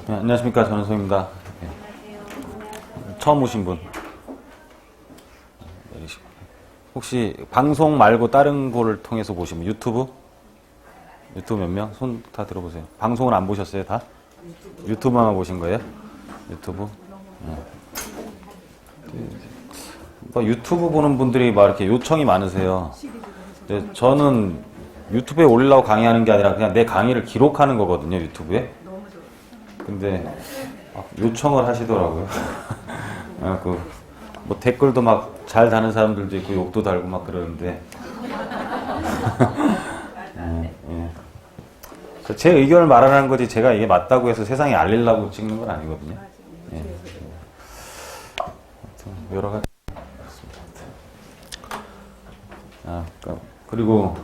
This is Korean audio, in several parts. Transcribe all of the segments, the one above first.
네, 안녕하십니까. 전은성입니다. 네. 처음 오신 분. 혹시 방송 말고 다른 거를 통해서 보시면 유튜브? 유튜브 몇 명? 손 다 들어보세요. 방송은 안 보셨어요, 다? 유튜브만 보신 거예요? 유튜브? 유튜브 보는 분들이 막 이렇게 요청이 많으세요. 근데 저는 유튜브에 올리려고 강의하는 게 아니라 그냥 내 강의를 기록하는 거거든요, 유튜브에. 근데 요청을 하시더라고요. 뭐 댓글도 막 잘 다는 사람들도 있고 욕도 달고 막 그러는데 제 의견을 말하는 거지 제가 이게 맞다고 해서 세상에 알리려고 찍는 건 아니거든요. 예. 여러 가지 그리고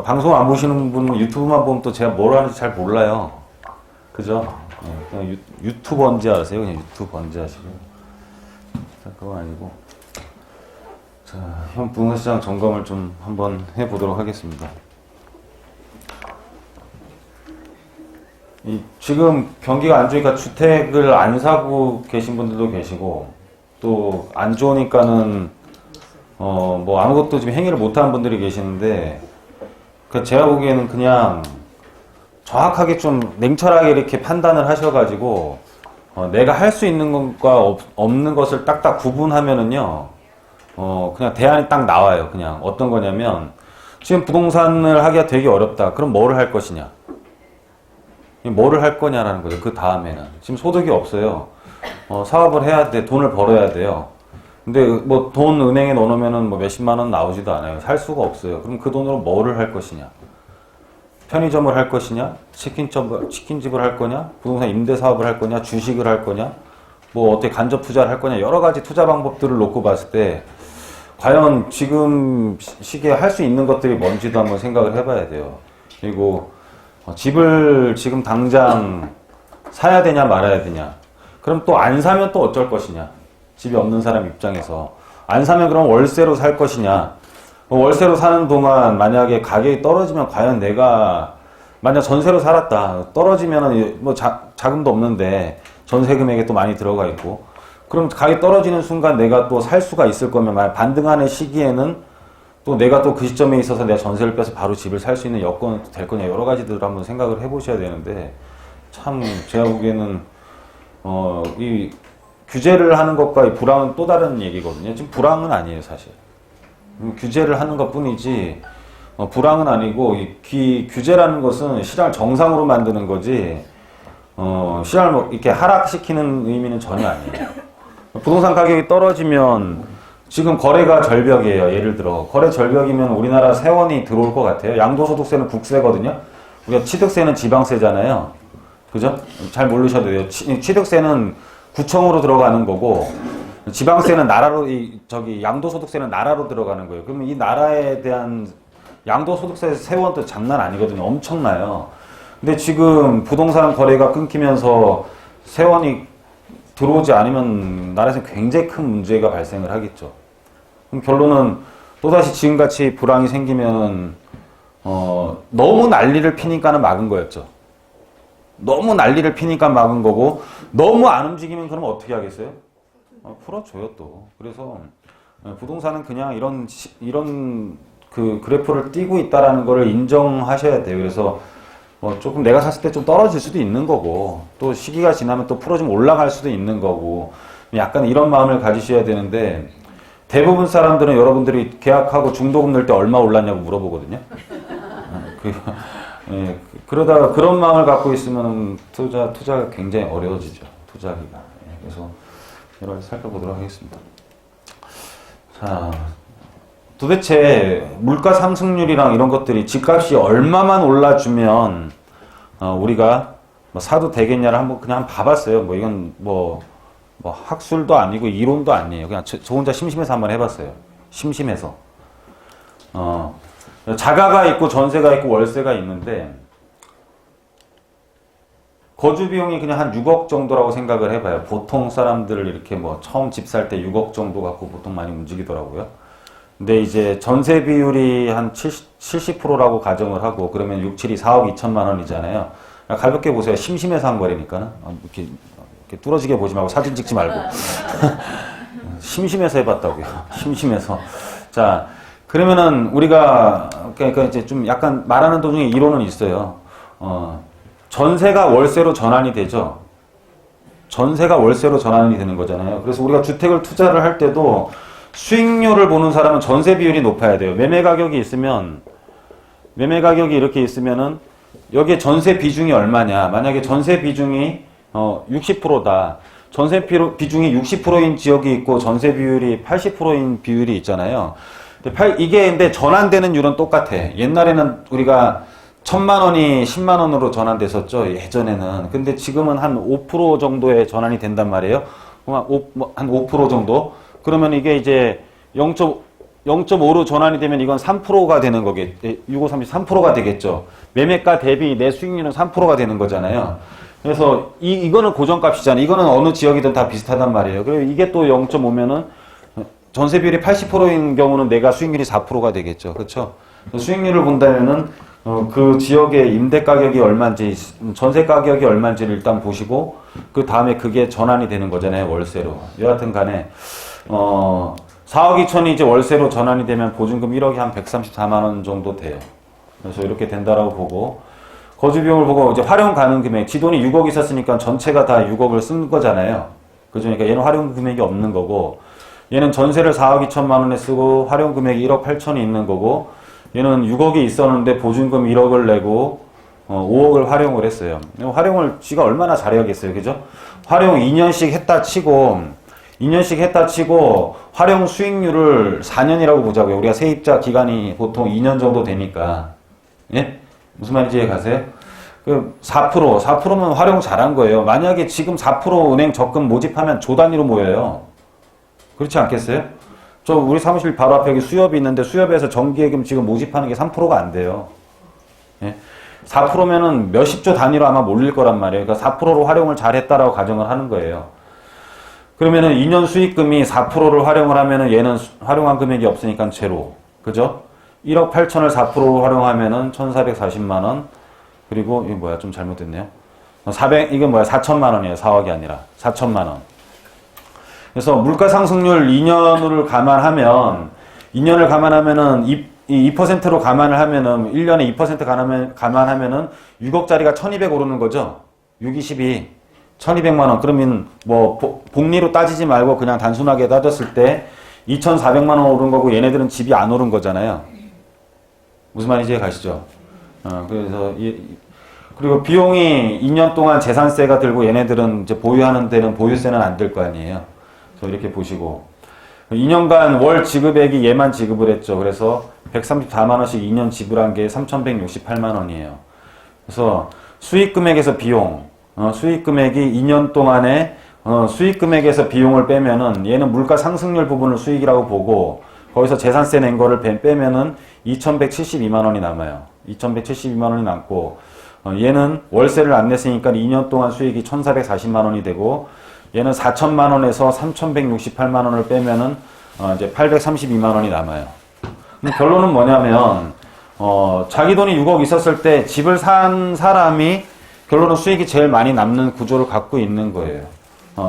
방송 안 보시는 분은 유튜브만 보면 또 제가 뭘 하는지 잘 몰라요. 그죠? 그냥 유튜버인지 아세요? 그냥 유튜버인지 아시고. 그건 아니고. 자, 현 부동산 시장 점검을 좀 한번 해보도록 하겠습니다. 지금 경기가 안 좋으니까 주택을 안 사고 계신 분들도 계시고, 또 안 좋으니까는, 뭐 아무것도 지금 행위를 못하는 분들이 계시는데, 제가 보기에는 그냥 정확하게 좀 냉철하게 이렇게 판단을 하셔가지고, 내가 할 수 있는 것과 없는 것을 딱딱 구분하면은요, 그냥 대안이 딱 나와요. 그냥 어떤 거냐면, 지금 부동산을 하기가 되게 어렵다. 그럼 뭐를 할 것이냐? 뭐를 할 거냐라는 거죠. 그 다음에는. 지금 소득이 없어요. 사업을 해야 돼. 돈을 벌어야 돼요. 근데 뭐 돈 은행에 넣어놓으면은 뭐 몇십만 원 나오지도 않아요. 살 수가 없어요. 그럼 그 돈으로 뭐를 할 것이냐? 편의점을 할 것이냐? 치킨집을 할 거냐? 부동산 임대 사업을 할 거냐? 주식을 할 거냐? 뭐 어떻게 간접 투자를 할 거냐? 여러 가지 투자 방법들을 놓고 봤을 때 과연 지금 시기에 할 수 있는 것들이 뭔지도 한번 생각을 해봐야 돼요. 그리고 집을 지금 당장 사야 되냐 말아야 되냐? 그럼 또 안 사면 또 어쩔 것이냐? 집이 없는 사람 입장에서 안 사면 그럼 월세로 살 것이냐? 월세로 사는 동안 만약에 가격이 떨어지면 과연 내가 만약 전세로 살았다 떨어지면은 뭐 자금도 없는데 전세 금액에 또 많이 들어가 있고 그럼 가격이 떨어지는 순간 내가 또 살 수가 있을 거면 만약 반등하는 시기에는 또 내가 또 그 시점에 있어서 내가 전세를 빼서 바로 집을 살 수 있는 여건은 될 거냐 여러 가지들을 한번 생각을 해보셔야 되는데 참 제가 보기에는 이 규제를 하는 것과 이 불황은 또 다른 얘기거든요. 지금 불황은 아니에요 사실. 규제를 하는 것 뿐이지 불황은 아니고 이 규제라는 것은 시장을 정상으로 만드는 거지 시장을 뭐 이렇게 하락시키는 의미는 전혀 아니에요. 부동산 가격이 떨어지면 지금 거래가 절벽이에요. 예를 들어 거래 절벽이면 우리나라 세원이 들어올 것 같아요. 양도소득세는 국세거든요. 우리가 취득세는 지방세잖아요. 그죠? 잘 모르셔도 돼요. 취득세는 구청으로 들어가는 거고 지방세는 나라로 양도소득세는 나라로 들어가는 거예요. 그러면 이 나라에 대한 양도소득세 세원도 장난 아니거든요. 엄청나요. 근데 지금 부동산 거래가 끊기면서 세원이 들어오지 않으면 나라에서 굉장히 큰 문제가 발생을 하겠죠. 그럼 결론은 또다시 지금같이 불황이 생기면 너무 난리를 피니까는 막은 거였죠. 너무 난리를 피니까 막은 거고 너무 안 움직이면 그럼 어떻게 하겠어요? 풀어줘요 또. 그래서 부동산은 그냥 이런 그 그래프를 띄고 있다라는 거를 인정하셔야 돼요. 그래서 조금 내가 샀을 때 좀 떨어질 수도 있는 거고 또 시기가 지나면 또 풀어지면 올라갈 수도 있는 거고 약간 이런 마음을 가지셔야 되는데 대부분 사람들은 여러분들이 계약하고 중도금 넣을 때 얼마 올랐냐고 물어보거든요. 그러다가 그런 마음을 갖고 있으면 투자가 굉장히 어려워지죠. 투자하기가. 그래서 여러 가지 살펴보도록 하겠습니다. 자, 도대체 물가 상승률이랑 이런 것들이 집값이 얼마만 올라주면 우리가 사도 되겠냐를 그냥 봐봤어요. 뭐 이건 뭐 학술도 아니고 이론도 아니에요. 그냥 저 혼자 심심해서 한번 해봤어요. 심심해서. 자가가 있고 전세가 있고 월세가 있는데 거주 비용이 그냥 한 6억 정도라고 생각을 해봐요. 보통 사람들 이렇게 뭐 처음 집 살 때 6억 정도 갖고 보통 많이 움직이더라고요. 근데 이제 전세 비율이 한 70%라고 가정을 하고 그러면 6, 7이 4억 2천만 원이잖아요. 가볍게 보세요. 심심해서 한 거라니까는. 이렇게 뚫어지게 보지 말고 사진 찍지 말고. 심심해서 해봤다고요. 심심해서. 자, 그러면은 우리가 그러니까 이제 좀 약간 말하는 도중에 이론은 있어요. 전세가 월세로 전환이 되죠. 전세가 월세로 전환이 되는 거잖아요. 그래서 우리가 주택을 투자를 할 때도 수익률을 보는 사람은 전세 비율이 높아야 돼요. 매매 가격이 이렇게 있으면은 여기에 전세 비중이 얼마냐. 만약에 전세 비중이 60%다. 전세 비중이 60%인 지역이 있고 전세 비율이 80%인 비율이 있잖아요. 이게 전환되는 율은 똑같아. 옛날에는 우리가 1,000만 원이 10만 원으로 전환됐었죠. 예전에는. 근데 지금은 한 5% 정도에 전환이 된단 말이에요. 한 5% 정도. 그러면 이게 이제 0.5로 전환이 되면 이건 3%가 되는 거겠죠. 6533%가 되겠죠. 매매가 대비 내 수익률은 3%가 되는 거잖아요. 그래서 이거는 고정값이잖아요. 이거는 어느 지역이든 다 비슷하단 말이에요. 그리고 이게 또 0.5면은 전세 비율이 80%인 경우는 내가 수익률이 4%가 되겠죠. 그렇죠? 수익률을 본다면은 그 지역의 임대 가격이 얼마인지, 전세 가격이 얼마인지를 일단 보시고 그 다음에 그게 전환이 되는 거잖아요. 월세로. 여하튼 간에 4억 2천이 이제 월세로 전환이 되면 보증금 1억이 한 134만 원 정도 돼요. 그래서 이렇게 된다라고 보고 거주 비용을 보고 이제 활용 가능 금액, 지돈이 6억 있었으니까 전체가 다 6억을 쓴 거잖아요. 그죠? 그러니까 얘는 활용 금액이 없는 거고, 얘는 전세를 4억 2천만 원에 쓰고 활용 금액이 1억 8천이 있는 거고, 얘는 6억이 있었는데 보증금 1억을 내고 5억을 활용을 했어요. 활용을 지가 얼마나 잘해야겠어요. 그죠? 활용 2년씩 했다 치고 활용 수익률을 4년이라고 보자고요. 우리가 세입자 기간이 보통 2년 정도 되니까. 예? 무슨 말인지 이해 가세요? 4%면 활용 잘한 거예요. 만약에 지금 4% 은행 적금 모집하면 조 단위로 모여요. 그렇지 않겠어요? 우리 사무실 바로 앞에 여기 수협이 있는데 수협에서 정기예금 지금 모집하는 게 3%가 안 돼요. 예? 4%면은 몇십조 단위로 아마 몰릴 거란 말이에요. 그러니까 4%로 활용을 잘했다라고 가정을 하는 거예요. 그러면은 2년 수익금이 4%를 활용을 하면은 얘는 활용한 금액이 없으니까 제로. 그죠? 1억 8천을 4%로 활용하면은 1,440만 원. 그리고 이게 뭐야? 좀 잘못됐네요. 이게 뭐야? 4천만 원이에요. 4억이 아니라 4천만 원. 그래서 물가 상승률 2년을 감안하면은 2%로 감안을 하면은 1년에 2% 감안하면은 6억짜리가 1,200 오르는 거죠. 6, 22 1,200만 원. 그러면 뭐 복리로 따지지 말고 그냥 단순하게 따졌을 때 2,400만 원 오른 거고 얘네들은 집이 안 오른 거잖아요. 무슨 말인지 가시죠? 그래서 그리고 비용이 2년 동안 재산세가 들고 얘네들은 이제 보유하는 데는 보유세는 안 들 거 아니에요. 그래서 이렇게 보시고 2년간 월 지급액이 얘만 지급을 했죠. 그래서 134만 원씩 2년 지불한 게 3,168만 원이에요. 그래서 수익금액에서 비용, 수익금액이 2년 동안에 수익금액에서 비용을 빼면은 얘는 물가 상승률 부분을 수익이라고 보고 거기서 재산세 낸 거를 빼면은 2,172만 원이 남아요. 2,172만 원이 남고 얘는 월세를 안 냈으니까 2년 동안 수익이 1,440만 원이 되고 얘는 4천만 원에서 3,168만 원을 빼면은 이제 832만 원이 남아요. 근데 결론은 뭐냐면 자기 돈이 6억 있었을 때 집을 산 사람이 결론은 수익이 제일 많이 남는 구조를 갖고 있는 거예요.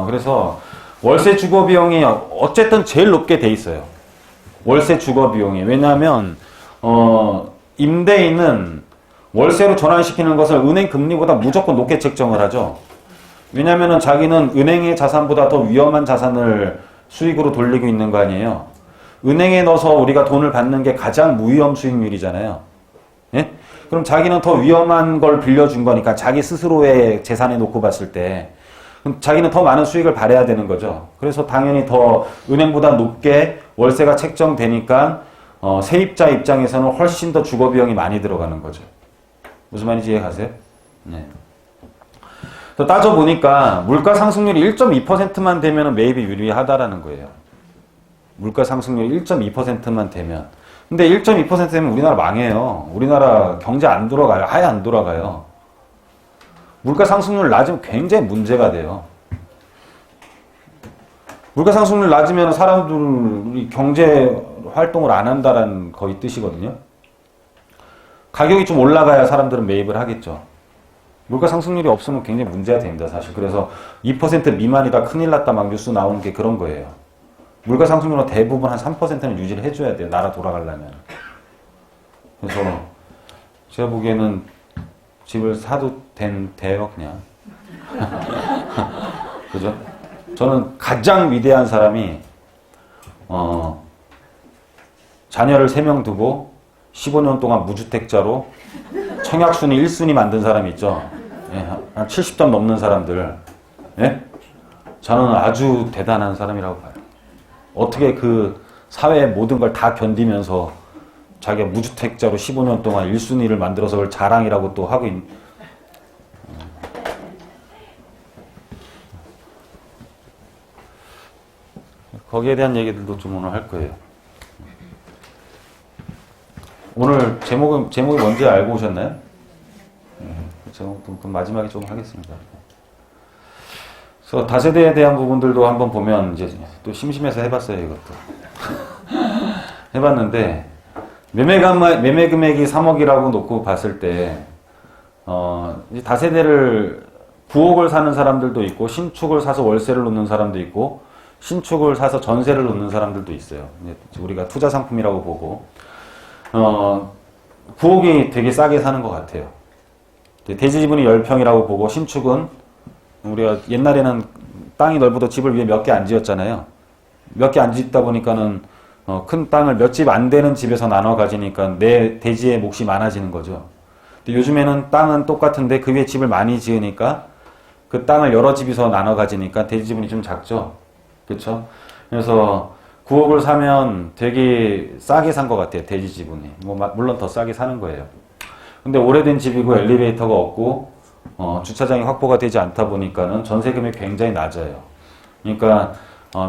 그래서 월세 주거 비용이 어쨌든 제일 높게 돼 있어요. 월세 주거 비용이. 왜냐하면 임대인은 월세로 전환시키는 것을 은행 금리보다 무조건 높게 책정을 하죠. 왜냐하면 자기는 은행의 자산보다 더 위험한 자산을 수익으로 돌리고 있는 거 아니에요. 은행에 넣어서 우리가 돈을 받는 게 가장 무위험 수익률이잖아요. 예? 그럼 자기는 더 위험한 걸 빌려준 거니까 자기 스스로의 재산에 놓고 봤을 때 그럼 자기는 더 많은 수익을 발해야 되는 거죠. 그래서 당연히 더 은행보다 높게 월세가 책정되니까 세입자 입장에서는 훨씬 더 주거 비용이 많이 들어가는 거죠. 무슨 말인지 이해가세요? 네. 따져보니까 물가 상승률이 1.2%만 되면 매입이 유리하다라는 거예요. 물가 상승률이 1.2%만 되면. 근데 1.2% 되면 우리나라 망해요. 우리나라 경제 안 돌아가요. 아예 안 돌아가요. 물가 상승률 낮으면 굉장히 문제가 돼요. 물가 상승률 낮으면 사람들이 경제 활동을 안 한다라는 거의 뜻이거든요. 가격이 좀 올라가야 사람들은 매입을 하겠죠. 물가 상승률이 없으면 굉장히 문제가 됩니다, 사실. 그래서 2% 미만이다, 큰일 났다, 막 뉴스 나오는 게 그런 거예요. 물가 상승률은 대부분 한 3%는 유지를 해줘야 돼요, 나라 돌아가려면. 그래서 제가 보기에는 집을 사도 돼요, 그냥. 그죠? 저는 가장 위대한 사람이, 자녀를 3명 두고 15년 동안 무주택자로 청약순위 1순위 만든 사람이 있죠. 예, 한 70점 넘는 사람들. 예? 저는 아주 대단한 사람이라고 봐요. 어떻게 그 사회의 모든 걸 다 견디면서 자기가 무주택자로 15년 동안 1순위를 만들어서 그걸 자랑이라고 또 하고 거기에 대한 얘기들도 좀 오늘 할 거예요. 오늘 제목이 뭔지 알고 오셨나요? 제목 마지막에 좀 하겠습니다. 그래서 다세대에 대한 부분들도 한번 보면 이제 또 심심해서 해봤어요, 이것도. 해봤는데 매매 금액이 3억이라고 놓고 봤을 때 이제 다세대를 9억을 사는 사람들도 있고 신축을 사서 월세를 놓는 사람도 있고 신축을 사서 전세를 놓는 사람들도 있어요. 우리가 투자 상품이라고 보고 9억이 되게 싸게 사는 것 같아요. 대지 지분이 10평이라고 보고 신축은 우리가 옛날에는 땅이 넓어도 집을 위에 몇 개 안 지었잖아요. 몇 개 안 짓다 보니까는 큰 땅을 몇 집 안 되는 집에서 나눠 가지니까 내 대지의 몫이 많아지는 거죠. 근데 요즘에는 땅은 똑같은데 그 위에 집을 많이 지으니까 그 땅을 여러 집에서 나눠 가지니까 대지 지분이 좀 작죠. 그렇죠? 그래서 9억을 사면 되게 싸게 산 것 같아요. 대지 지분이. 물론 더 싸게 사는 거예요. 근데 오래된 집이고 엘리베이터가 없고 주차장이 확보가 되지 않다 보니까는 전세금이 굉장히 낮아요. 그러니까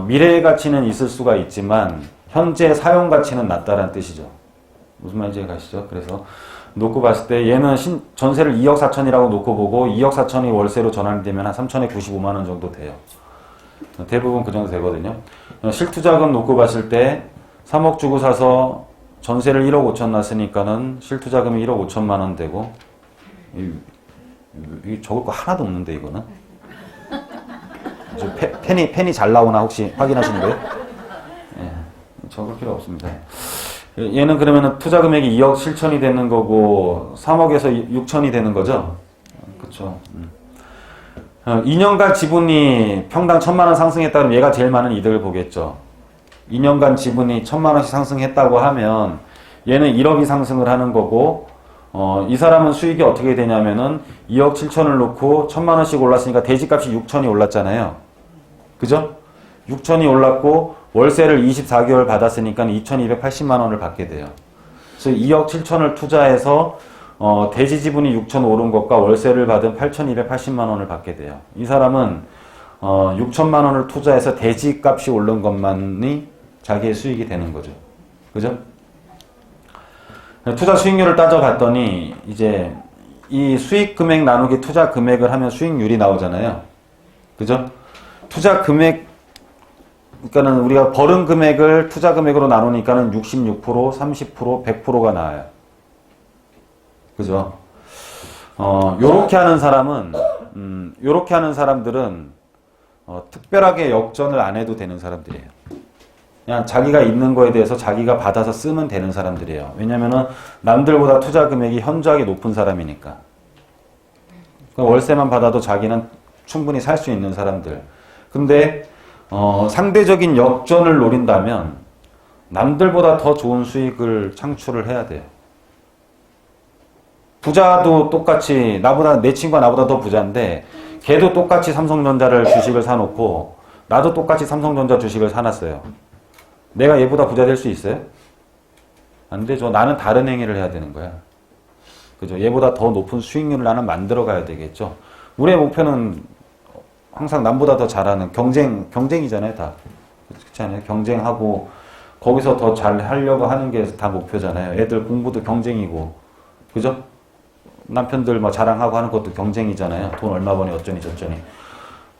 미래의 가치는 있을 수가 있지만 현재 사용 가치는 낮다라는 뜻이죠. 무슨 말인지 가시죠? 그래서 놓고 봤을 때 얘는 전세를 2억 4천이라고 놓고 보고 2억 4천이 월세로 전환이 되면 한 3천에 95만 원 정도 돼요. 대부분 그 정도 되거든요. 실투자금 놓고 봤을 때 3억 주고 사서 전세를 1억 5천 났으니까는 실투자금이 1억 5천만 원 되고 이 적을 거 하나도 없는데 이거는 펜이 잘 나오나 혹시 확인하시는 거예요? 예, 적을 필요 없습니다. 얘는 그러면은 투자 금액이 2억 7천이 되는 거고 3억에서 6천이 되는 거죠. 그렇죠. 2년간 지분이 평당 1,000만 원 상승했다 그러면 얘가 제일 많은 이득을 보겠죠. 2년간 지분이 1,000만 원씩 상승했다고 하면 얘는 1억이 상승을 하는 거고 이 사람은 수익이 어떻게 되냐면은 2억 7천을 놓고 1,000만 원씩 올랐으니까 대지값이 6천이 올랐잖아요. 그죠? 6천이 올랐고 월세를 24개월 받았으니까 2,280만 원을 받게 돼요. 그래서 2억 7천을 투자해서 대지 지분이 6천 오른 것과 월세를 받은 8,280만 원을 받게 돼요. 이 사람은 6천만 원을 투자해서 대지 값이 오른 것만이 자기의 수익이 되는 거죠. 그죠? 투자 수익률을 따져봤더니 이제 이 수익 금액 나누기 투자 금액을 하면 수익률이 나오잖아요. 그죠? 투자 금액 그러니까는 우리가 벌은 금액을 투자 금액으로 나누니까는 66%, 30%, 100%가 나와요. 그죠? 요렇게 하는 사람들은 특별하게 역전을 안 해도 되는 사람들이에요. 그냥 자기가 있는 거에 대해서 자기가 받아서 쓰면 되는 사람들이에요. 왜냐면은 남들보다 투자 금액이 현저하게 높은 사람이니까. 월세만 받아도 자기는 충분히 살 수 있는 사람들. 근데 상대적인 역전을 노린다면 남들보다 더 좋은 수익을 창출을 해야 돼요. 부자도 똑같이 내 친구가 나보다 더 부자인데 걔도 똑같이 삼성전자를 주식을 사놓고 나도 똑같이 삼성전자 주식을 사놨어요. 내가 얘보다 부자 될 수 있어요? 안 되죠. 나는 다른 행위를 해야 되는 거야. 그죠? 얘보다 더 높은 수익률을 나는 만들어 가야 되겠죠. 우리의 목표는 항상 남보다 더 잘하는 경쟁이잖아요, 다. 그렇지 않아요? 경쟁하고 거기서 더 잘 하려고 하는 게 다 목표잖아요. 애들 공부도 경쟁이고. 그죠? 남편들 자랑하고 하는 것도 경쟁이잖아요. 돈 얼마 버니 어쩌니 저쩌니.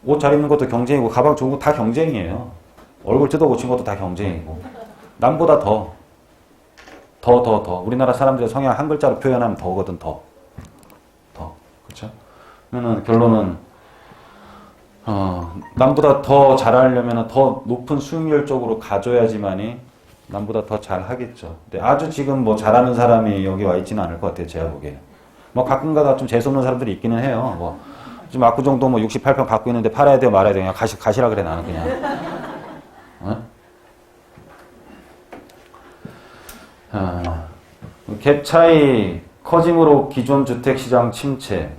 옷 잘 입는 것도 경쟁이고 가방 좋은 거 다 경쟁이에요. 얼굴 뜯어고친 것도 다 경쟁이고. 남보다 더. 우리나라 사람들의 성향 한 글자로 표현하면 더거든, 더. 그렇죠? 그러면은 결론은 남보다 더 잘하려면 더 높은 수익률 쪽으로 가져야지만이 남보다 더 잘하겠죠. 근데 아주 지금 뭐 잘하는 사람이 여기 와 있지는 않을 것 같아요. 제가 보기에. 뭐 가끔가다 좀 재수없는 사람들이 있기는 해요. 뭐 지금 압구정도 뭐 68평 갖고 있는데 팔아야 돼요, 말아야 돼요. 그냥 가시라 그래 나는 그냥. 갭 차이 커짐으로 기존 주택 시장 침체.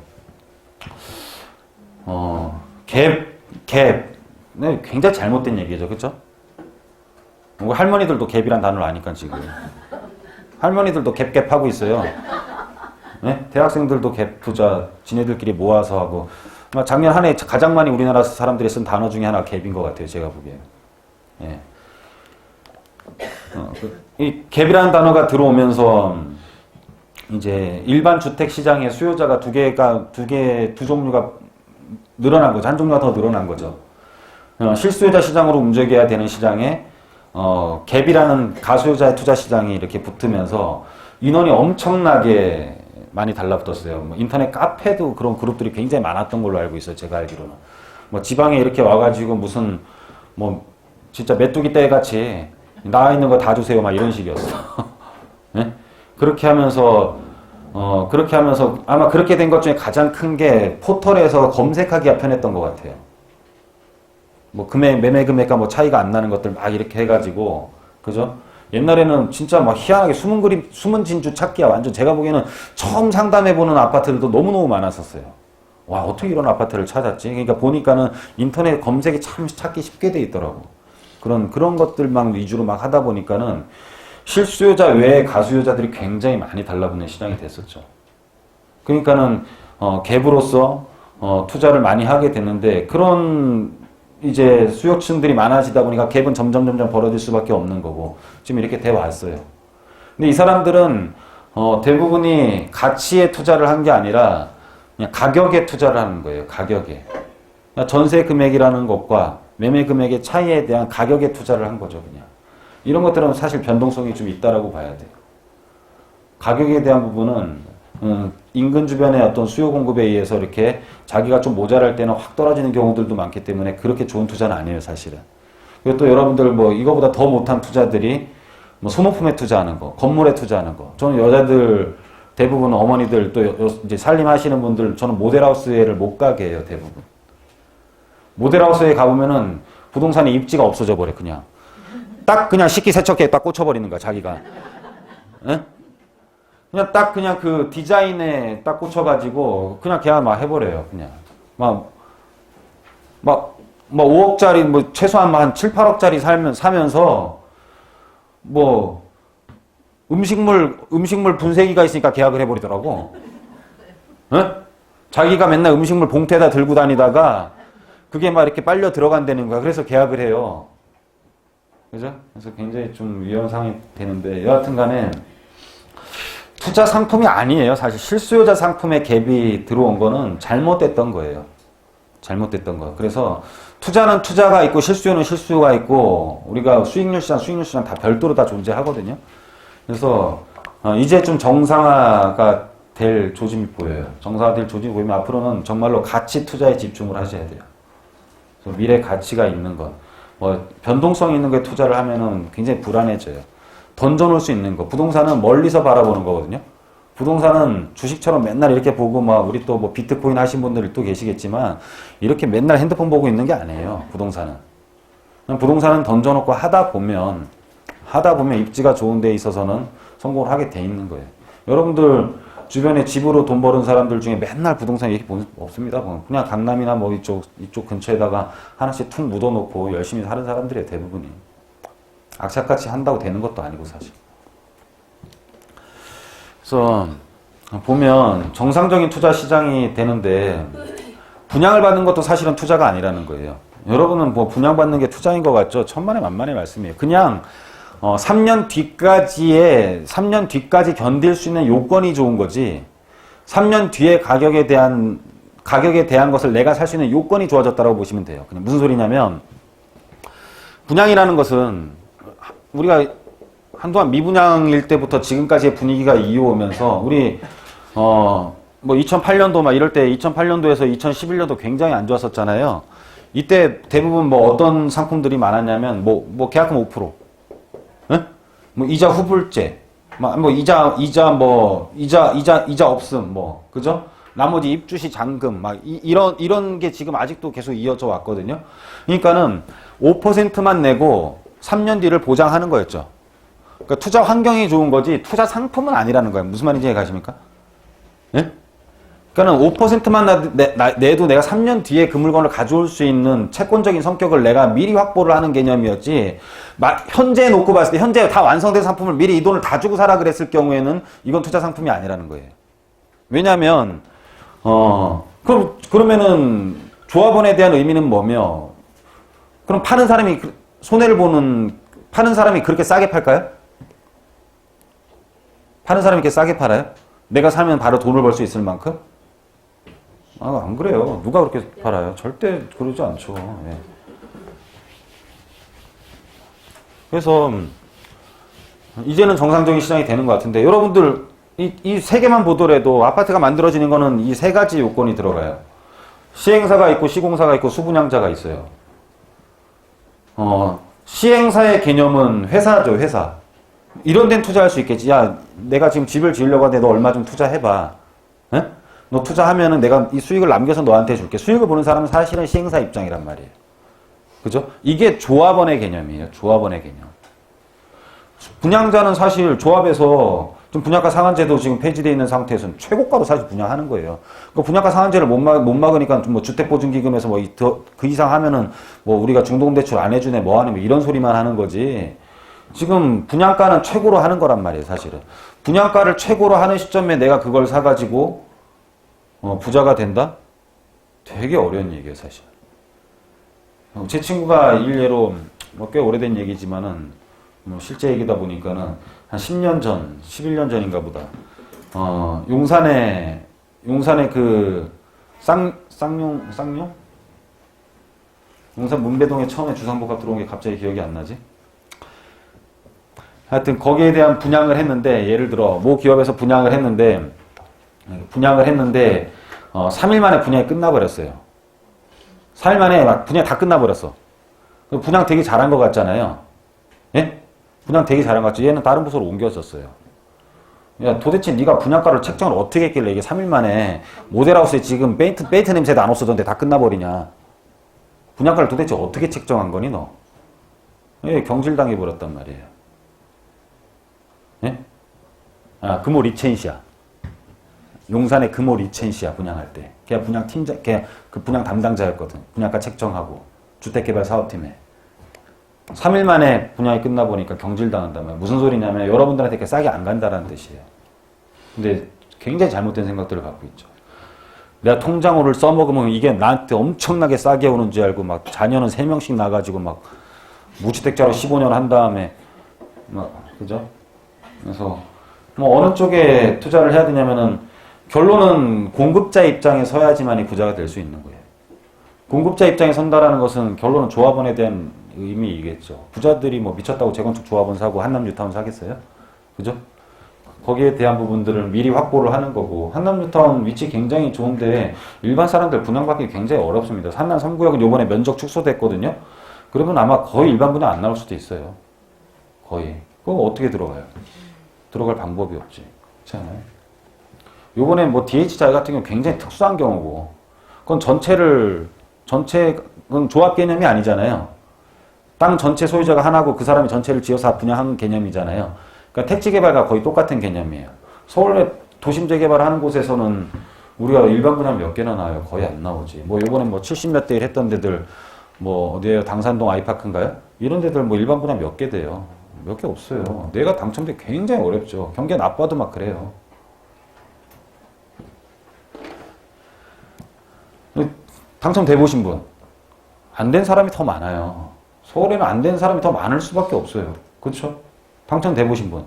갭. 네, 굉장히 잘못된 얘기죠. 그쵸? 할머니들도 갭이란 단어를 아니까 지금. 할머니들도 갭 하고 있어요. 네? 대학생들도 갭 투자, 지네들끼리 모아서 하고. 작년 한 해 가장 많이 우리나라 사람들이 쓴 단어 중에 하나가 갭인 것 같아요. 제가 보기에. 예. 이 갭이라는 단어가 들어오면서 이제 일반 주택 시장의 수요자가 두 종류가 늘어난 거죠. 한 종류가 더 늘어난 거죠. 실수요자 시장으로 움직여야 되는 시장에 갭이라는 가수요자의 투자 시장이 이렇게 붙으면서 인원이 엄청나게 많이 달라붙었어요. 뭐 인터넷 카페도 그런 그룹들이 굉장히 많았던 걸로 알고 있어요. 제가 알기로는. 뭐 지방에 이렇게 와가지고 무슨 뭐 진짜 메뚜기 떼 같이 나와 있는 거 다 주세요. 막 이런 식이었어. 네? 그렇게 하면서 아마 그렇게 된 것 중에 가장 큰 게 포털에서 검색하기가 편했던 것 같아요. 뭐 매매 금액과 뭐 차이가 안 나는 것들 막 이렇게 해가지고, 그죠? 옛날에는 진짜 막 희한하게 숨은 진주 찾기야. 완전 제가 보기에는 처음 상담해보는 아파트들도 너무너무 많았었어요. 와, 어떻게 이런 아파트를 찾았지? 그러니까 보니까는 인터넷 검색이 참 찾기 쉽게 돼 있더라고. 그런 것들만 위주로 막 하다 보니까는 실수요자 외에 가수요자들이 굉장히 많이 달라붙는 시장이 됐었죠. 그러니까는 갭으로서 투자를 많이 하게 됐는데 그런 이제 수요층들이 많아지다 보니까 갭은 점점 벌어질 수밖에 없는 거고 지금 이렇게 돼 왔어요. 근데 이 사람들은 대부분이 가치에 투자를 한 게 아니라 그냥 가격에 투자를 하는 거예요. 가격에. 그러니까 전세 금액이라는 것과 매매 금액의 차이에 대한 가격에 투자를 한 거죠, 그냥. 이런 것들은 사실 변동성이 좀 있다라고 봐야 돼요. 가격에 대한 부분은 인근 주변의 어떤 수요 공급에 의해서 이렇게 자기가 좀 모자랄 때는 확 떨어지는 경우들도 많기 때문에 그렇게 좋은 투자는 아니에요, 사실은. 그리고 또 여러분들 뭐 이거보다 더 못한 투자들이 뭐 소모품에 투자하는 거, 건물에 투자하는 거. 저는 여자들 대부분 어머니들 또 이제 살림하시는 분들 저는 모델하우스에를 못 가게 해요, 대부분. 모델하우스에 가보면은 부동산에 입지가 없어져 버려, 그냥. 딱 그냥 식기세척기에 딱 꽂혀버리는 거야, 자기가. 에? 그냥 딱 그냥 그 디자인에 딱 꽂혀가지고 그냥 계약 막 해버려요, 그냥. 막 5억짜리, 뭐 최소한 한 7, 8억짜리 사면서 뭐 음식물 분쇄기가 있으니까 계약을 해버리더라고. 에? 자기가 맨날 음식물 봉투에다 들고 다니다가 그게 막 이렇게 빨려 들어간다는 거야. 그래서 계약을 해요. 그죠? 그래서 굉장히 좀 위험 상황이 되는데, 여하튼 간에, 투자 상품이 아니에요. 사실 실수요자 상품에 갭이 들어온 거는 잘못됐던 거예요. 잘못됐던 거. 그래서 투자는 투자가 있고 실수요는 실수요가 있고, 우리가 수익률 시장 다 별도로 다 존재하거든요. 그래서, 이제 좀 정상화가 될 조짐이 보여요. 정상화될 조짐이 보이면 앞으로는 정말로 가치 투자에 집중을 하셔야 돼요. 미래 가치가 있는 것, 뭐 변동성 있는 거에 투자를 하면은 굉장히 불안해져요. 던져놓을 수 있는 거. 부동산은 멀리서 바라보는 거거든요. 부동산은 주식처럼 맨날 이렇게 보고 막 우리 또 뭐 비트코인 하신 분들이 또 계시겠지만 이렇게 맨날 핸드폰 보고 있는 게 아니에요. 부동산은. 그냥 부동산은 던져놓고 하다 보면 입지가 좋은 데 있어서는 성공을 하게 돼 있는 거예요. 여러분들 주변에 집으로 돈 버는 사람들 중에 맨날 부동산 얘기 없습니다. 그냥 강남이나 뭐 이쪽 근처에다가 하나씩 툭 묻어놓고 열심히 사는 사람들이에요, 대부분이. 악착같이 한다고 되는 것도 아니고, 사실. 그래서 보면 정상적인 투자 시장이 되는데 분양을 받는 것도 사실은 투자가 아니라는 거예요. 여러분은 뭐 분양받는 게 투자인 것 같죠? 천만에 만만의 말씀이에요. 그냥 3년 뒤까지 견딜 수 있는 요건이 좋은 거지, 3년 뒤에 가격에 대한 것을 내가 살 수 있는 요건이 좋아졌다고 보시면 돼요. 그냥 무슨 소리냐면, 분양이라는 것은 우리가 한동안 미분양일 때부터 지금까지의 분위기가 이어오면서 우리 뭐 2008년도 막 이럴 때 2008년도에서 2011년도 굉장히 안 좋았었잖아요. 이때 대부분 뭐 어떤 상품들이 많았냐면 뭐 계약금 5%, 응? 뭐 이자 후불제, 뭐 이자 없음, 뭐 그죠? 나머지 입주시 잔금 막 이런 게 지금 아직도 계속 이어져 왔거든요. 그러니까는 5%만 내고 3년 뒤를 보장하는 거였죠. 그러니까 투자 환경이 좋은 거지 투자 상품은 아니라는 거예요. 무슨 말인지 가십니까? 예? 그러니까는 5%만 내도 내가 3년 뒤에 그 물건을 가져올 수 있는 채권적인 성격을 내가 미리 확보를 하는 개념이었지. 현재 놓고 봤을 때 현재 다 완성된 상품을 미리 이 돈을 다 주고 사라 그랬을 경우에는 이건 투자 상품이 아니라는 거예요. 왜냐하면 그러면은 조합원에 대한 의미는 뭐며? 그럼 파는 사람이 손해를 보는 파는 사람이 그렇게 싸게 팔까요? 파는 사람이 이렇게 싸게 팔아요? 내가 사면 바로 돈을 벌 수 있을 만큼? 안 그래요. 누가 그렇게 팔아요? 절대 그러지 않죠. 예. 그래서 이제는 정상적인 시장이 되는 것 같은데 여러분들 이 세 개만 보더라도 아파트가 만들어지는 거는 이 세 가지 요건이 들어가요. 시행사가 있고 시공사가 있고 수분양자가 있어요. 시행사의 개념은 회사죠, 회사. 이런 데는 투자할 수 있겠지. 야, 내가 지금 집을 지으려고 하는데 너 얼마 좀 투자해봐. 에? 너 투자하면은 내가 이 수익을 남겨서 너한테 줄게. 수익을 보는 사람은 사실은 시행사 입장이란 말이에요. 그죠? 이게 조합원의 개념이에요. 조합원의 개념. 분양자는 사실 조합에서 좀 분양가 상한제도 지금 폐지되어 있는 상태에서는 최고가로 사실 분양하는 거예요. 그 분양가 상한제를 못 막으니까 뭐 주택보증기금에서 뭐 그 이상 하면은 뭐 우리가 중도금대출 안 해주네 뭐 하네 뭐 이런 소리만 하는 거지. 지금 분양가는 최고로 하는 거란 말이에요, 사실은. 분양가를 최고로 하는 시점에 내가 그걸 사가지고 부자가 된다? 되게 어려운 얘기예요, 사실. 제 친구가 일례로 뭐 꽤 오래된 얘기지만은 뭐 실제 얘기다 보니까는 한 10년 전, 11년 전인가 보다. 용산에 그 쌍용? 용산 문배동에 처음에 주상복합 들어온 게 갑자기 기억이 안 나지? 하여튼 거기에 대한 분양을 했는데 예를 들어 모 기업에서 분양을 했는데 3일 만에 분양이 끝나버렸어요. 4일 만에 막 분양이 다 끝나버렸어. 분양 되게 잘한 것 같잖아요. 예? 분양 되게 잘한 것 같죠. 얘는 다른 부서로 옮겨졌어요. 야, 도대체 네가 분양가를 책정을 어떻게 했길래 이게 3일 만에 모델하우스에 지금 페인트 냄새도 안 없어졌는데 다 끝나버리냐. 분양가를 도대체 어떻게 책정한 거니 너? 예, 경질당해 버렸단 말이에요. 예? 금호 리첸시아. 용산의 금호 리첸시아 분양할 때. 걔가 걔 그 분양 담당자였거든. 분양가 책정하고. 주택개발 사업팀에. 3일 만에 분양이 끝나보니까 경질당한단 말이에요. 무슨 소리냐면 여러분들한테 이렇게 싸게 안 간다라는 뜻이에요. 근데 굉장히 잘못된 생각들을 갖고 있죠. 내가 통장호를 써먹으면 이게 나한테 엄청나게 싸게 오는 줄 알고 막 자녀는 3명씩 나가지고 막 무주택자로 15년 한 다음에 막 그죠? 그래서 뭐 어느 쪽에 투자를 해야 되냐면은 결론은 공급자 입장에 서야지만이 부자가 될 수 있는 거예요. 공급자 입장에 선다라는 것은 결론은 조합원에 대한 의미이겠죠. 부자들이 뭐 미쳤다고 재건축 조합원 사고 한남 뉴타운 사겠어요? 그죠? 거기에 대한 부분들을 미리 확보를 하는 거고 한남 뉴타운 위치 굉장히 좋은데 일반 사람들 분양받기 굉장히 어렵습니다. 한남 3구역은 요번에 면적 축소됐거든요. 그러면 아마 거의 일반 분양 안 나올 수도 있어요. 거의. 그거 어떻게 들어가요? 들어갈 방법이 없지. 그렇잖아요. 요번에 뭐 DH자이 같은 경우는 굉장히 특수한 경우고 그건 그건 조합 개념이 아니잖아요. 땅 전체 소유자가 하나고 그 사람이 전체를 지어서 분양하는 개념이잖아요. 그러니까 택지 개발과 거의 똑같은 개념이에요. 서울에 도심 재개발하는 곳에서는 우리가 일반 분양 몇 개나 나와요? 거의 안 나오지. 뭐 요번에 뭐 70몇 대 1 했던 데들 뭐 어디에요? 당산동 아이파크인가요? 이런 데들 뭐 일반 분양 몇 개 돼요? 몇 개 없어요. 내가 당첨돼 굉장히 어렵죠. 경기가 나빠도 막 그래요. 당첨돼 보신 분? 안 된 사람이 더 많아요. 서울에는 안 된 사람이 더 많을 수밖에 없어요. 그렇죠? 당첨돼 보신 분?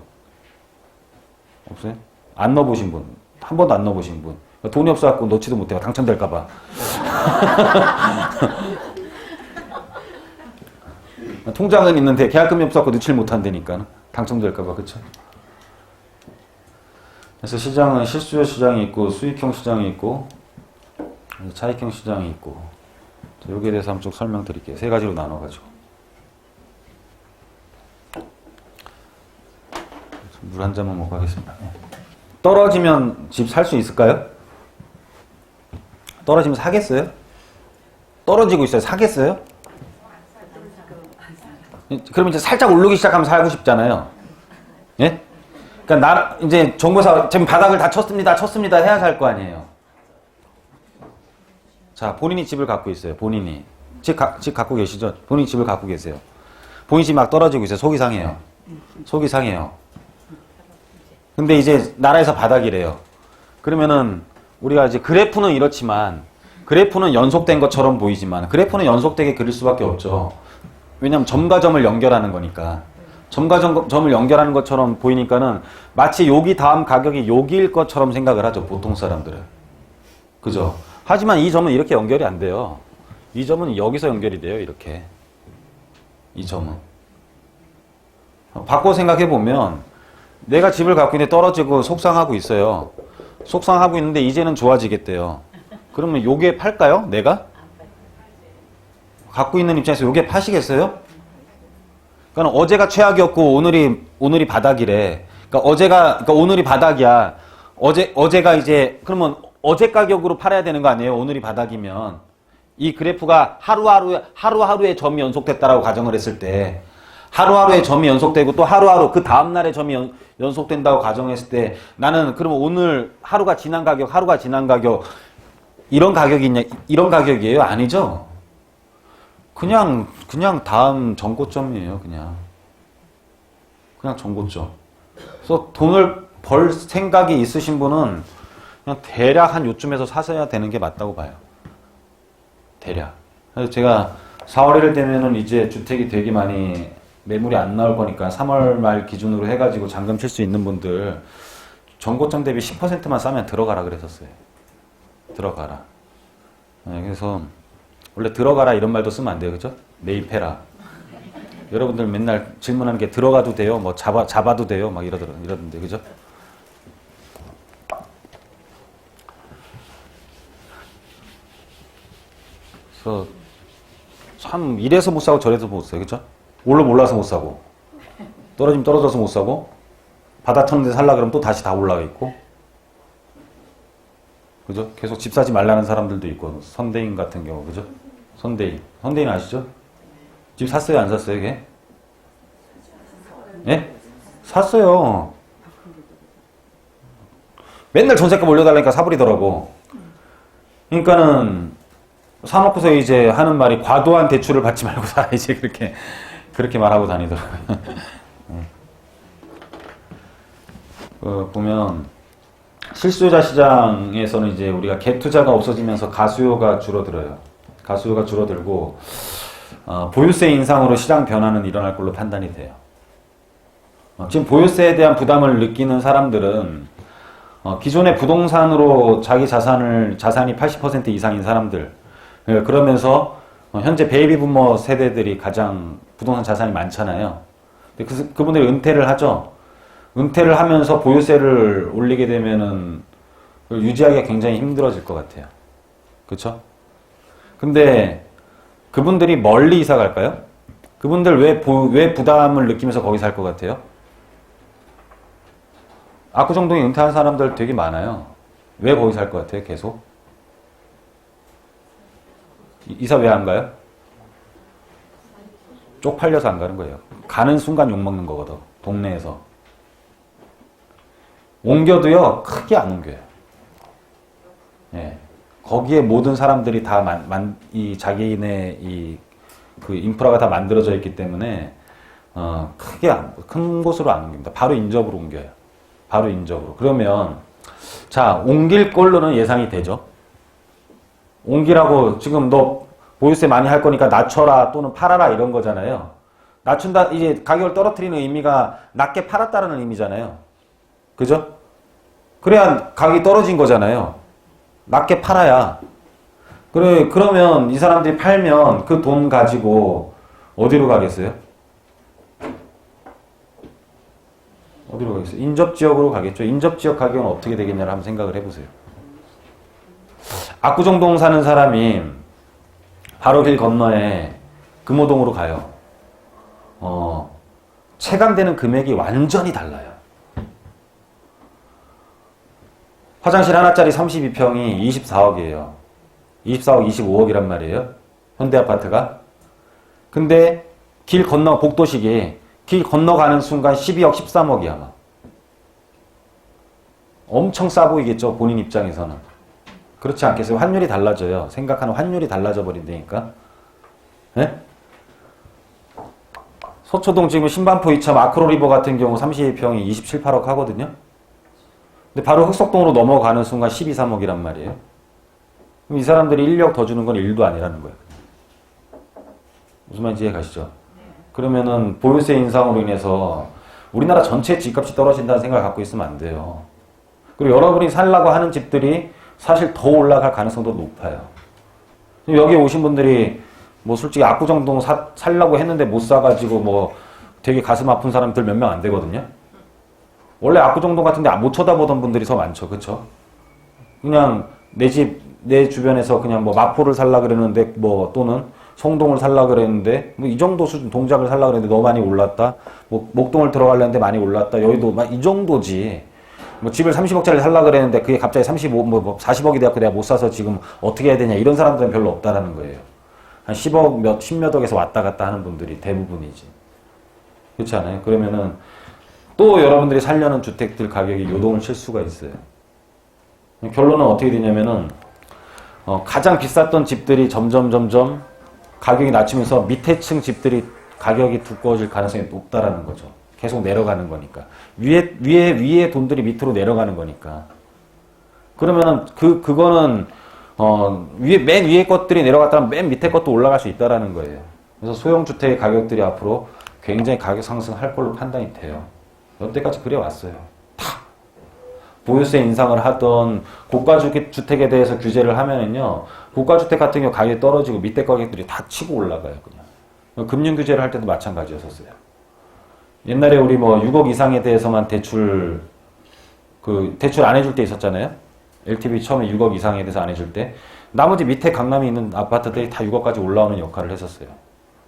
없어요? 안 넣어보신 분? 한 번도 안 넣어보신 분? 돈이 없어갖고 넣지도 못해요. 당첨될까봐. 통장은 있는데 계약금이 없어갖고 넣지를 못한다니까. 당첨될까봐. 그쵸? 그래서 시장은 실수요 시장이 있고 수익형 시장이 있고 차익형 시장이 있고 여기에 대해서 한번 쭉 설명드릴게요. 세 가지로 나눠가지고 물 한 잔만 먹고 하겠습니다. 떨어지면 집 살 수 있을까요? 떨어지면 사겠어요? 떨어지고 있어요. 사겠어요? 그러면 이제 살짝 오르기 시작하면 살고 싶잖아요. 예? 그러니까 이제 정부에서 지금 바닥을 다 쳤습니다 해야 살 거 아니에요. 자, 본인이 집을 갖고 있어요. 본인이 집 갖고 계시죠? 본인이 집을 갖고 계세요. 본인 집 막 떨어지고 있어요. 속이 상해요. 속이 상해요. 근데 이제 나라에서 바닥이래요. 그러면은 우리가 이제 그래프는 이렇지만 그래프는 연속된 것처럼 보이지만 그래프는 연속되게 그릴 수밖에 없죠. 왜냐하면 점과 점을 연결하는 거니까. 점과 점을 연결하는 것처럼 보이니까는 마치 여기 다음 가격이 여기일 것처럼 생각을 하죠. 보통 사람들은. 그죠? 하지만 이 점은 이렇게 연결이 안 돼요. 이 점은 여기서 연결이 돼요. 이렇게. 이 점은. 바꿔 생각해 보면 내가 집을 갖고 있는데 떨어지고 속상하고 있어요. 속상하고 있는데 이제는 좋아지겠대요. 그러면 요게 팔까요? 내가? 갖고 있는 입장에서 요게 파시겠어요? 그러니까 어제가 최악이었고 오늘이 바닥이래. 그러니까 오늘이 바닥이야. 어제가 이제 그러면 어제 가격으로 팔아야 되는 거 아니에요? 오늘이 바닥이면 이 그래프가 하루하루에 점이 연속됐다라고 가정을 했을 때 하루하루에 점이 연속되고 또 하루하루 그 다음날에 점이 연속된다고 가정했을 때 나는 그러면 오늘 하루가 지난 가격 이런 가격이 있냐? 이런 가격이에요? 아니죠? 그냥 다음 전고점이에요. 그냥 전고점. 그래서 돈을 벌 생각이 있으신 분은 그냥 대략 한 요쯤에서 사셔야 되는 게 맞다고 봐요. 대략. 그래서 제가 4월 1일 되면은 이제 주택이 되게 많이 매물이 안 나올 거니까 3월 말 기준으로 해가지고 잔금 칠 수 있는 분들 전고점 대비 10%만 싸면 들어가라 그랬었어요. 들어가라. 네, 그래서 원래 들어가라 이런 말도 쓰면 안 돼요. 그죠? 매입해라. 여러분들 맨날 질문하는 게 들어가도 돼요? 뭐 잡아도 돼요? 막 이러던데. 그죠? 그래서 참 이래서 못 사고 저래서 못 사요. 그죠? 올라서 못 사고 떨어지면 떨어져서 못 사고 바닥 쳤는데 살라 그러면 또 다시 다 올라가 있고 그죠? 계속 집 사지 말라는 사람들도 있고 선대인 같은 경우 그죠? 선대인 아시죠? 집 샀어요? 안 샀어요? 걔? 예? 샀어요. 맨날 전세값 올려달라니까 사버리더라고. 그러니까는 사놓고서 이제 하는 말이 과도한 대출을 받지 말고 살아야지 그렇게 말하고 다니더라고요. 보면 실수요자 시장에서는 이제 우리가 갭 투자가 없어지면서 가수요가 줄어들어요. 가수요가 줄어들고 보유세 인상으로 시장 변화는 일어날 걸로 판단이 돼요. 지금 보유세에 대한 부담을 느끼는 사람들은 기존의 부동산으로 자기 자산이 80% 이상인 사람들 그러면서 현재 베이비 부머 세대들이 가장 부동산 자산이 많잖아요. 근데 그분들이 은퇴를 하죠. 은퇴를 하면서 보유세를 올리게 되면은 유지하기가 굉장히 힘들어질 것 같아요. 그렇죠? 근데 그분들이 멀리 이사 갈까요? 그분들 왜 부담을 느끼면서 거기 살 것 같아요? 압구정동에 은퇴한 사람들 되게 많아요. 왜 거기 살 것 같아요? 계속? 이사 왜 안 가요? 쪽팔려서 안 가는 거예요. 가는 순간 욕먹는 거거든. 동네에서. 옮겨도요, 크게 안 옮겨요. 예. 거기에 모든 사람들이 다 자기네 그 인프라가 다 만들어져 있기 때문에, 큰 곳으로 안 옮깁니다. 바로 인접으로 옮겨요. 바로 인접으로. 그러면, 자, 옮길 걸로는 예상이 되죠. 옮기라고 지금 너 보유세 많이 할 거니까 낮춰라 또는 팔아라 이런 거잖아요. 낮춘다, 이제 가격을 떨어뜨리는 의미가 낮게 팔았다는 의미잖아요. 그죠? 그래야 가격이 떨어진 거잖아요. 낮게 팔아야. 그러면 이 사람들이 팔면 그 돈 가지고 어디로 가겠어요? 어디로 가겠어요? 인접지역으로 가겠죠. 인접지역 가격은 어떻게 되겠냐를 한번 생각을 해보세요. 압구정동 사는 사람이 바로 길 건너에 금호동으로 가요. 체감되는 금액이 완전히 달라요. 화장실 하나짜리 32평이 24억이에요. 24억, 25억이란 말이에요. 현대아파트가. 근데 길 건너, 복도식이 길 건너가는 순간 12억, 13억이야, 아마. 엄청 싸 보이겠죠, 본인 입장에서는. 그렇지 않겠어요? 환율이 달라져요. 생각하는 환율이 달라져 버린다니까. 네? 서초동 지금 신반포 2차 마크로리버 같은 경우 32평이 27, 8억 하거든요. 근데 바로 흑석동으로 넘어가는 순간 12, 3억이란 말이에요. 그럼 이 사람들이 1억 더 주는 건 1도 아니라는 거예요. 무슨 말인지 이해 가시죠? 그러면은 보유세 인상으로 인해서 우리나라 전체 집값이 떨어진다는 생각을 갖고 있으면 안 돼요. 그리고 여러분이 살라고 하는 집들이 사실 더 올라갈 가능성도 높아요. 여기 오신 분들이 뭐 솔직히 압구정동 살라고 했는데 못 사가지고 뭐 되게 가슴 아픈 사람들 몇 명 안 되거든요. 원래 압구정동 같은데 못 쳐다보던 분들이 더 많죠. 그쵸? 그냥 내 집, 내 주변에서 그냥 뭐 마포를 살라 그랬는데 뭐 또는 성동을 살라 그랬는데 뭐 이 정도 수준 동작을 살라 그랬는데 너무 많이 올랐다. 뭐 목동을 들어가려는데 많이 올랐다. 여의도 막 이 정도지. 뭐 집을 30억짜리 살라 그랬는데 그게 갑자기 35, 뭐 40억이 돼갖고 내가 못 사서 지금 어떻게 해야 되냐 이런 사람들은 별로 없다라는 거예요. 한 10억 십몇 억에서 왔다 갔다 하는 분들이 대부분이지. 그렇지 않아요? 그러면은 또 여러분들이 살려는 주택들 가격이 요동을 칠 수가 있어요. 결론은 어떻게 되냐면은 가장 비쌌던 집들이 점점 가격이 낮추면서 밑에 층 집들이 가격이 두꺼워질 가능성이 높다라는 거죠. 계속 내려가는 거니까. 위에 돈들이 밑으로 내려가는 거니까. 그러면은 그거는 맨 위에 것들이 내려갔다면 맨 밑에 것도 올라갈 수 있다라는 거예요. 그래서 소형주택의 가격들이 앞으로 굉장히 가격 상승할 걸로 판단이 돼요. 여태까지 그래 왔어요. 다. 보유세 인상을 하던 고가주택에 대해서 규제를 하면은요, 고가주택 같은 경우 가격이 떨어지고 밑에 가격들이 다 치고 올라가요, 그냥. 금융 규제를 할 때도 마찬가지였었어요. 옛날에 우리 뭐 6억 이상에 대해서만 대출 안 해줄 때 있었잖아요. LTV 처음에 6억 이상에 대해서 안 해줄 때. 나머지 밑에 강남에 있는 아파트들이 다 6억까지 올라오는 역할을 했었어요.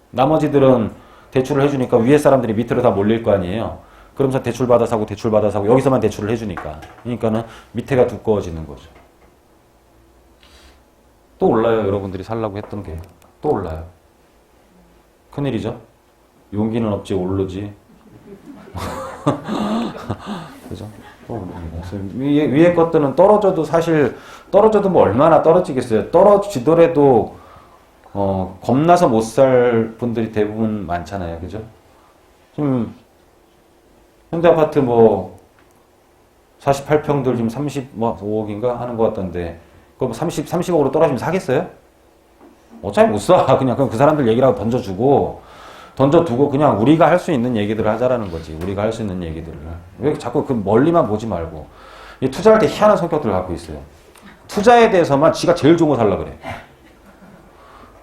나머지들은 대출을 해주니까 위에 사람들이 밑으로 다 몰릴 거 아니에요. 그러면서 대출 받아 사고 여기서만 대출을 해주니까. 그러니까는 밑에가 두꺼워지는 거죠. 또 올라요. 여러분들이 살라고 했던 게. 또 올라요. 큰일이죠. 용기는 없지 오르지. 그죠? 위에 것들은 떨어져도 뭐 얼마나 떨어지겠어요. 떨어지더라도 겁나서 못 살 분들이 대부분 많잖아요. 그죠? 지금 현대아파트 뭐 48평들 지금 35억인가 하는 것 같던데 그거 30억으로 떨어지면 사겠어요? 어차피 못 사. 그냥 그 사람들 얘기라고 던져두고 그냥 우리가 할 수 있는 얘기들을 하자라는 거지. 우리가 할 수 있는 얘기들을. 왜 자꾸 그 멀리만 보지 말고. 투자할 때 희한한 성격들을 갖고 있어요. 투자에 대해서만 지가 제일 좋은 거 살라 그래.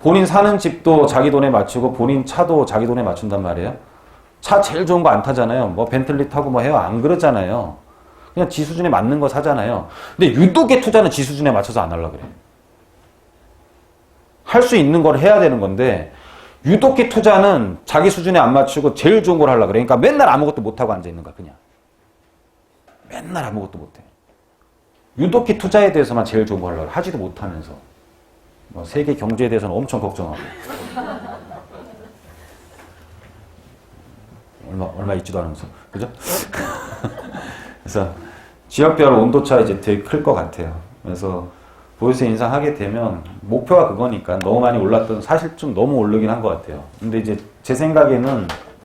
본인 사는 집도 자기 돈에 맞추고 본인 차도 자기 돈에 맞춘단 말이에요. 차 제일 좋은 거 안 타잖아요. 뭐 벤틀리 타고 뭐 해요. 안 그러잖아요. 그냥 지 수준에 맞는 거 사잖아요. 근데 유독의 투자는 지 수준에 맞춰서 안 하려고 그래. 할 수 있는 걸 해야 되는 건데 유독기 투자는 자기 수준에 안 맞추고 제일 좋은 걸 하려고 그래. 그러니까 맨날 아무것도 못하고 앉아있는 거야, 그냥. 맨날 아무것도 못해. 유독기 투자에 대해서만 제일 좋은 걸 하려고 그래. 하지도 못하면서. 뭐 세계 경제에 대해서는 엄청 걱정하고. 얼마 있지도 않으면서. 그죠? 그래서 지역별 온도차 이제 되게 클 것 같아요. 그래서 보유세 인상하게 되면 목표가 그거니까 너무 많이 올랐던 사실 좀 너무 오르긴 한 것 같아요. 근데 이제 제 생각에는